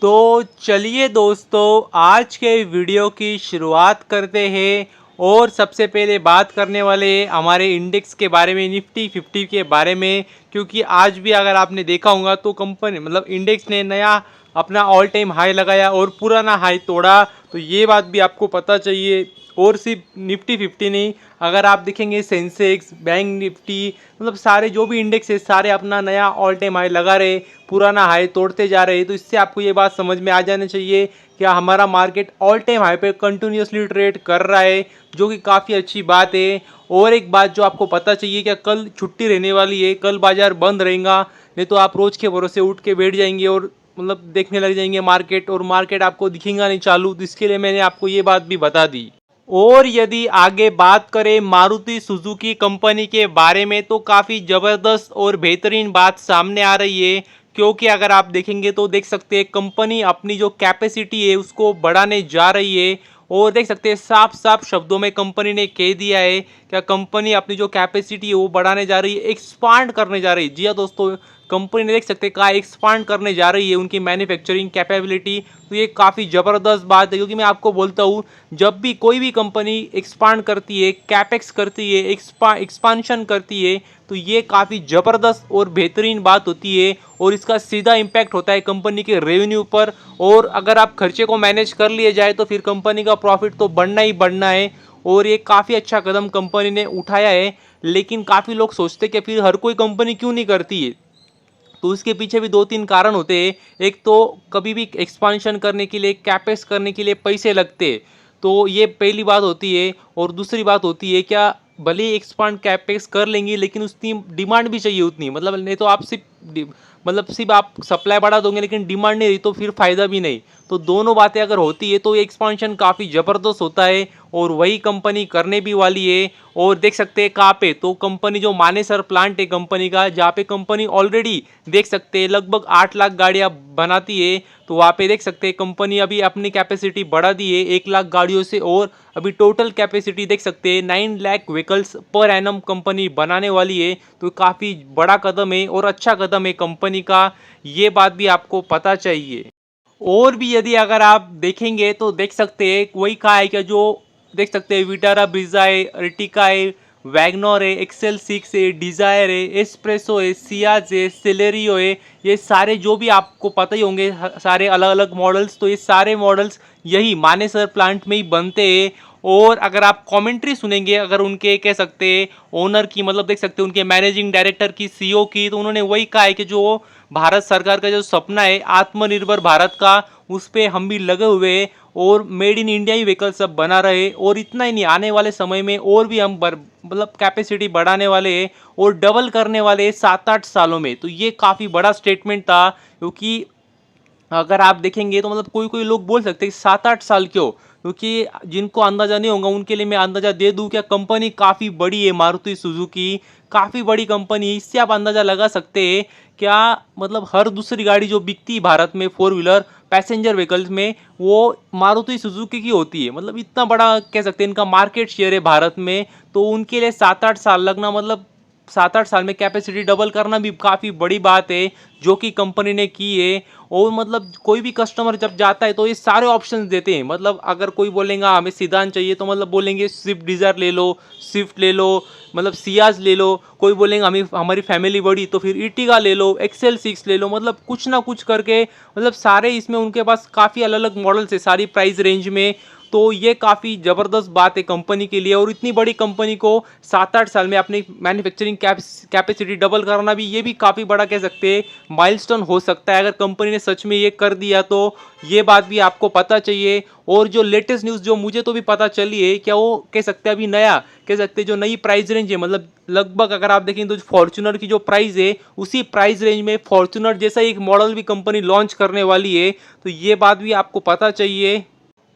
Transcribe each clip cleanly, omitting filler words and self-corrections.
तो चलिए दोस्तों, आज के वीडियो की शुरुआत करते हैं। और सबसे पहले बात करने वाले हैं हमारे इंडेक्स के बारे में, निफ्टी 50 के बारे में। क्योंकि आज भी अगर आपने देखा होगा तो कंपनी इंडेक्स ने नया अपना ऑल टाइम हाई लगाया और पुराना हाई तोड़ा। तो ये बात भी आपको पता चाहिए। और सिर्फ निफ्टी 50 नहीं, अगर आप देखेंगे सेंसेक्स, बैंक निफ्टी, सारे जो भी इंडेक्स है सारे अपना नया ऑल टाइम हाई लगा रहे, पुराना हाई तोड़ते जा रहे हैं। तो इससे आपको ये बात समझ में आ जाना चाहिए क्या हमारा मार्केट ऑल टाइम हाई पे कंटिन्यूसली ट्रेड कर रहा है, जो कि काफ़ी अच्छी बात है। और एक बात जो आपको पता चाहिए क्या कल छुट्टी रहने वाली है, कल बाजार बंद रहेगा। नहीं तो आप रोज के भरोसे उठ के बैठ जाएंगे और देखने लग जाएंगे मार्केट, और मार्केट आपको दिखेगा नहीं चालू। तो इसके लिए मैंने आपको ये बात भी बता दी। और यदि आगे बात करें मारुति सुजुकी कंपनी के बारे में, तो काफ़ी ज़बरदस्त और बेहतरीन बात सामने आ रही है। क्योंकि अगर आप देखेंगे तो देख सकते हैं कंपनी अपनी जो कैपेसिटी है उसको बढ़ाने जा रही है। और देख सकते हैं साफ साफ शब्दों में कंपनी ने कह दिया है क्या कंपनी अपनी जो कैपेसिटी है वो बढ़ाने जा रही है, एक्सपांड करने जा रही है। जी हाँ दोस्तों, कंपनी ने देख सकते हैं कहा एक्सपांड करने जा रही है उनकी मैन्युफैक्चरिंग कैपेबिलिटी। तो ये काफ़ी ज़बरदस्त बात है। क्योंकि मैं आपको बोलता हूँ, जब भी कोई भी कंपनी एक्सपांड करती है, कैपेक्स करती है, एक्सपांशन करती है, तो ये काफ़ी ज़बरदस्त और बेहतरीन बात होती है। और इसका सीधा इम्पैक्ट होता है कंपनी के रेवेन्यू पर। और अगर आप खर्चे को मैनेज कर लिए जाए तो फिर कंपनी का प्रॉफिट तो बढ़ना ही बढ़ना है। और ये काफ़ी अच्छा कदम कंपनी ने उठाया है। लेकिन काफ़ी लोग सोचते कि फिर हर कोई कंपनी क्यों नहीं करती है। तो उसके पीछे भी दो तीन कारण होते हैं। एक तो कभी भी एक्सपांशन करने के लिए, कैपेक्स करने के लिए पैसे लगते हैं, तो ये पहली बात होती है। और दूसरी बात होती है क्या भले ही एक्सपांड कैपेक्स कर लेंगे लेकिन उसकी डिमांड भी चाहिए उतनी, नहीं तो आप सिर्फ आप सप्लाई बढ़ा दोगे लेकिन डिमांड नहीं रही तो फिर फायदा भी नहीं। तो दोनों बातें अगर होती है तो एक्सपांशन काफ़ी ज़बरदस्त होता है। और वही कंपनी करने भी वाली है। और देख सकते हैं कहाँ पे, तो कंपनी जो मानेसर प्लांट है कंपनी का, जहाँ पे कंपनी ऑलरेडी देख सकते हैं लगभग 8 लाख गाड़ियाँ बनाती है। तो वहाँ पे देख सकते हैं कंपनी अभी अपनी कैपेसिटी बढ़ा दी है 1 लाख गाड़ियों से। और अभी टोटल कैपेसिटी देख सकते हैं 9 lakh vehicles per annum company बनाने वाली है। तो काफ़ी बड़ा कदम है और अच्छा कदम है कंपनी का, ये बात भी आपको पता चाहिए। और भी यदि अगर आप देखेंगे तो देख सकते हैं वही कहा है कि जो देख सकते हैं विटारा ब्रीजा है, अर्टिका है, वैगनर है, एक्सेल 6 है, डिज़ायर है, एस्प्रेसो है, सियाज है, सेलेरियो है। ये सारे जो भी आपको पता ही होंगे सारे अलग अलग मॉडल्स, तो ये सारे मॉडल्स यही मानेसर प्लांट में ही बनते हैं। और अगर आप कमेंट्री सुनेंगे अगर उनके कह सकते हैं ओनर की, देख सकते हैं उनके मैनेजिंग डायरेक्टर की, सीईओ की, तो उन्होंने वही कहा है कि जो भारत सरकार का जो सपना है आत्मनिर्भर भारत का, उस पर हम भी लगे हुए हैं। और made in India he vehicle सब बना रहे। और इतना ही नहीं, आने वाले समय में और भी हम कैपेसिटी बढ़ाने वाले हैं और डबल करने वाले हैं 7-8 सालों में। तो ये काफ़ी बड़ा स्टेटमेंट था। क्योंकि अगर आप देखेंगे तो कोई कोई लोग बोल सकते हैं 7-8 साल क्यों, क्योंकि जिनको अंदाज़ा नहीं होगा उनके लिए मैं अंदाज़ा दे दूं क्या कंपनी काफ़ी बड़ी है, मारुति सुजुकी काफ़ी बड़ी कंपनी है। इससे आप अंदाज़ा लगा सकते हैं क्या हर दूसरी गाड़ी जो बिकती है भारत में, 4 व्हीलर पैसेंजर व्हीकल्स में, वो मारुति सुजुकी की होती है। इतना बड़ा कह सकते हैं इनका मार्केट शेयर है भारत में। तो उनके लिए 7-8 साल लगना, 7-8 साल में कैपेसिटी डबल करना भी काफ़ी बड़ी बात है, जो कि कंपनी ने की है। और कोई भी कस्टमर जब जाता है तो ये सारे ऑप्शंस देते हैं। अगर कोई बोलेगा हमें सीडान चाहिए तो बोलेंगे स्विफ्ट डिज़ायर ले लो, स्विफ्ट ले लो, सियाज ले लो। कोई बोलेंगे हमें हमारी फैमिली बड़ी तो फिर इर्टिगा ले लो, एक्सेल 6 ले लो। कुछ ना कुछ करके सारे इसमें उनके पास काफ़ी अलग अलग मॉडल्स है सारी प्राइस रेंज में। तो ये काफ़ी ज़बरदस्त बात है कंपनी के लिए। और इतनी बड़ी कंपनी को 7-8 साल में अपनी मैन्युफैक्चरिंग कैपेसिटी डबल करना भी, ये भी काफ़ी बड़ा कह सकते हैं माइलस्टोन हो सकता है अगर कंपनी ने सच में ये कर दिया तो। ये बात भी आपको पता चाहिए। और जो लेटेस्ट न्यूज़ जो मुझे तो भी पता चली है क्या, वो कह सकते हैं अभी नया कह सकते हैं जो नई प्राइस रेंज है, लगभग अगर आप देखें तो फॉर्च्यूनर की जो प्राइस है उसी प्राइस रेंज में फॉर्च्यूनर जैसा एक मॉडल भी कंपनी लॉन्च करने वाली है। तो ये बात भी आपको पता चाहिए।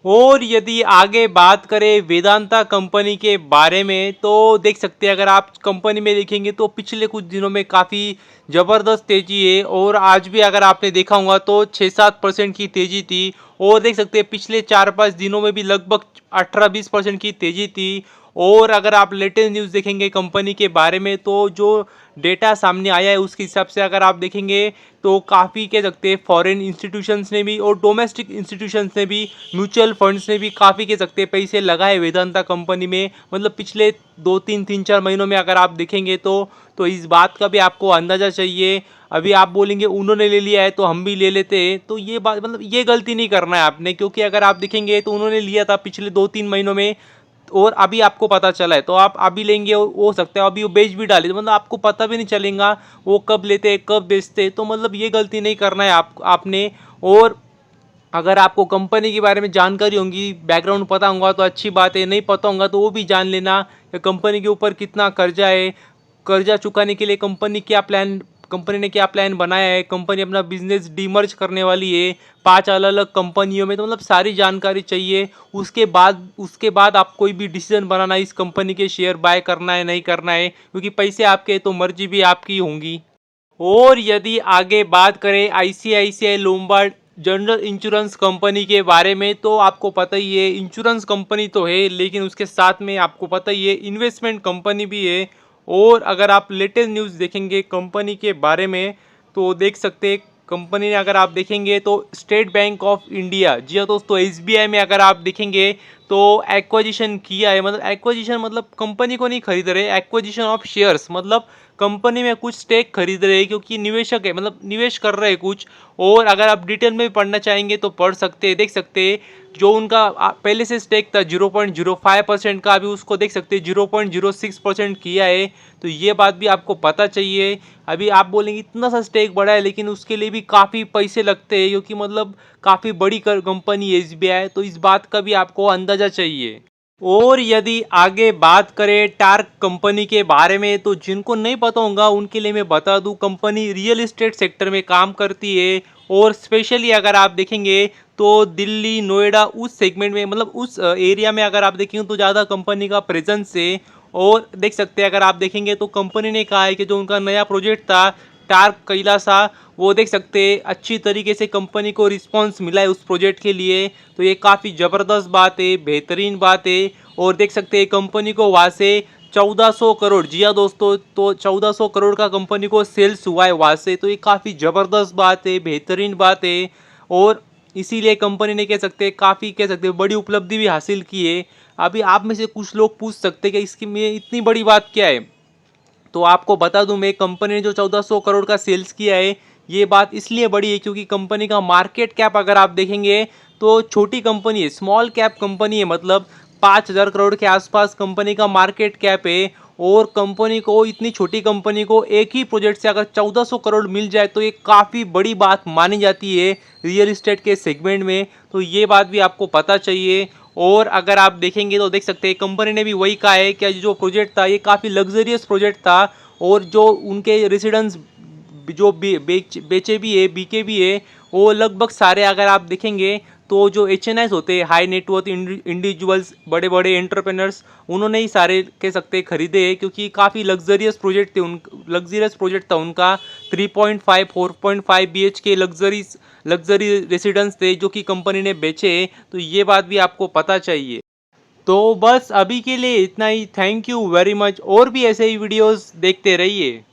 और यदि आगे बात करें वेदांता कंपनी के बारे में, तो देख सकते हैं अगर आप कंपनी में देखेंगे तो पिछले कुछ दिनों में काफ़ी ज़बरदस्त तेज़ी है। और आज भी अगर आपने देखा होगा तो 6-7% की तेज़ी थी। और देख सकते हैं पिछले 4-5 दिनों में भी लगभग 18-20% की तेज़ी थी। और अगर आप लेटेस्ट न्यूज़ देखेंगे कंपनी के बारे में तो जो डेटा सामने आया है उसके हिसाब से अगर आप देखेंगे तो काफ़ी कह सकते हैं फॉरेन इंस्टीट्यूशंस ने भी और डोमेस्टिक इंस्टीट्यूशंस ने भी, म्यूचुअल फंड्स ने भी काफ़ी कह सकते हैं पैसे लगाए वेदांता कंपनी में। मतलब पिछले 2-3 3-4 महीनों में अगर आप देखेंगे तो इस बात का भी आपको अंदाज़ा चाहिए। अभी आप बोलेंगे उन्होंने ले लिया है तो हम भी ले लेते हैं, तो ये बात मतलब ये गलती नहीं करना है आपने, क्योंकि अगर आप देखेंगे तो उन्होंने लिया था पिछले 2-3 महीनों में और अभी आपको पता चला है, तो आप अभी लेंगे हो सकता है अभी वो बेच भी डाले, तो मतलब आपको पता भी नहीं चलेगा वो कब लेते हैं कब बेचते हैं। तो मतलब ये गलती नहीं करना है आपने। और अगर आपको कंपनी के बारे में जानकारी होगी, बैकग्राउंड पता होगा तो अच्छी बात है, नहीं पता होगा तो वो भी जान लेना कि कंपनी के ऊपर कितना कर्जा है, कर्जा चुकाने के लिए कंपनी ने क्या प्लान बनाया है, कंपनी अपना बिजनेस डीमर्ज करने वाली है 5 अलग अलग कंपनियों में, तो मतलब सारी जानकारी चाहिए। उसके बाद आप कोई भी डिसीजन बनाना इस कंपनी के शेयर बाय करना है नहीं करना है, क्योंकि पैसे आपके तो मर्जी भी आपकी होंगी। और यदि आगे बात करें ICICI Lombard general insurance company के बारे में, तो आपको पता ही है इंश्योरेंस कंपनी तो है लेकिन उसके साथ में आपको पता ही है इन्वेस्टमेंट कंपनी भी है। और अगर आप लेटेस्ट न्यूज़ देखेंगे कंपनी के बारे में तो देख सकते हैं कंपनी ने, अगर आप देखेंगे तो स्टेट बैंक ऑफ इंडिया, जी हाँ दोस्तों एसबीआई में अगर आप देखेंगे तो एक्विजिशन किया है। मतलब एक्विजिशन मतलब कंपनी को नहीं खरीद रहे, एक्विजिशन ऑफ शेयर्स मतलब कंपनी में कुछ स्टेक खरीद रहे हैं, क्योंकि निवेशक है मतलब निवेश कर रहे हैं कुछ। और अगर आप डिटेल में भी पढ़ना चाहेंगे तो पढ़ सकते हैं, देख सकते हैं जो उनका पहले से स्टेक था 0.05% का, अभी उसको देख सकते हैं 0.06% किया है। तो ये बात भी आपको पता चाहिए। अभी आप बोलेंगे इतना सा स्टेक बढ़ा है लेकिन उसके लिए भी काफ़ी पैसे लगते हैं, क्योंकि मतलब काफ़ी बड़ी कंपनी है एसबीआई, तो इस बात का भी आपको अंदाज़ा चाहिए। और यदि आगे बात करें टार्क कंपनी के बारे में, तो जिनको नहीं पता होगा उनके लिए मैं बता दूं कंपनी रियल एस्टेट सेक्टर में काम करती है। और स्पेशली अगर आप देखेंगे तो दिल्ली नोएडा उस सेगमेंट में मतलब उस एरिया में अगर आप देखेंगे तो ज़्यादा कंपनी का प्रेजेंस है। और देख सकते हैं अगर आप देखेंगे तो कंपनी ने कहा है कि जो उनका नया प्रोजेक्ट था टार्क कैलासा, वो देख सकते हैं अच्छी तरीके से कंपनी को रिस्पांस मिला है उस प्रोजेक्ट के लिए, तो ये काफ़ी ज़बरदस्त बात है, बेहतरीन बात है। और देख सकते हैं कंपनी को वहाँ से 1400 करोड़, जी हाँ दोस्तों, तो 1400 करोड़ का कंपनी को सेल्स हुआ है वहाँ से, तो ये काफ़ी ज़बरदस्त बात है, बेहतरीन बात है। और इसीलिए कंपनी ने कह सकते हैं काफ़ी कह सकते हैं बड़ी उपलब्धि भी हासिल की है। अभी आप में से कुछ लोग पूछ सकते हैं कि इसकी में इतनी बड़ी बात क्या है, तो आपको बता दूं मैं कंपनी ने जो 1400 करोड़ का सेल्स किया है ये बात इसलिए बड़ी है क्योंकि कंपनी का मार्केट कैप अगर आप देखेंगे तो छोटी कंपनी है, स्मॉल कैप कंपनी है, मतलब 5000 करोड़ के आसपास कंपनी का मार्केट कैप है। और कंपनी को, इतनी छोटी कंपनी को एक ही प्रोजेक्ट से अगर 1400 करोड़ मिल जाए तो ये काफ़ी बड़ी बात मानी जाती है रियल इस्टेट के सेगमेंट में, तो ये बात भी आपको पता चाहिए। और अगर आप देखेंगे तो देख सकते हैं कंपनी ने भी वही कहा है कि जो प्रोजेक्ट था ये काफ़ी लग्जरियस प्रोजेक्ट था, और जो उनके रेसिडेंट्स जो बेचे भी है बिके भी है वो लगभग सारे अगर आप देखेंगे तो जो HNIs होते हैं हाई नेटवर्थ इंडिविजुअल्स, बड़े बड़े एंटरप्रेनर्स, उन्होंने ही सारे कह सकते हैं खरीदे हैं, क्योंकि काफ़ी लग्जरियस प्रोजेक्ट थे लग्जरियस प्रोजेक्ट था उनका। 3.5 4.5 BHK लग्जरी रेसिडेंस थे जो कि कंपनी ने बेचे, तो ये बात भी आपको पता चाहिए। तो बस अभी के लिए इतना ही, थैंक यू वेरी मच, और भी ऐसे ही वीडियोस देखते रहिए।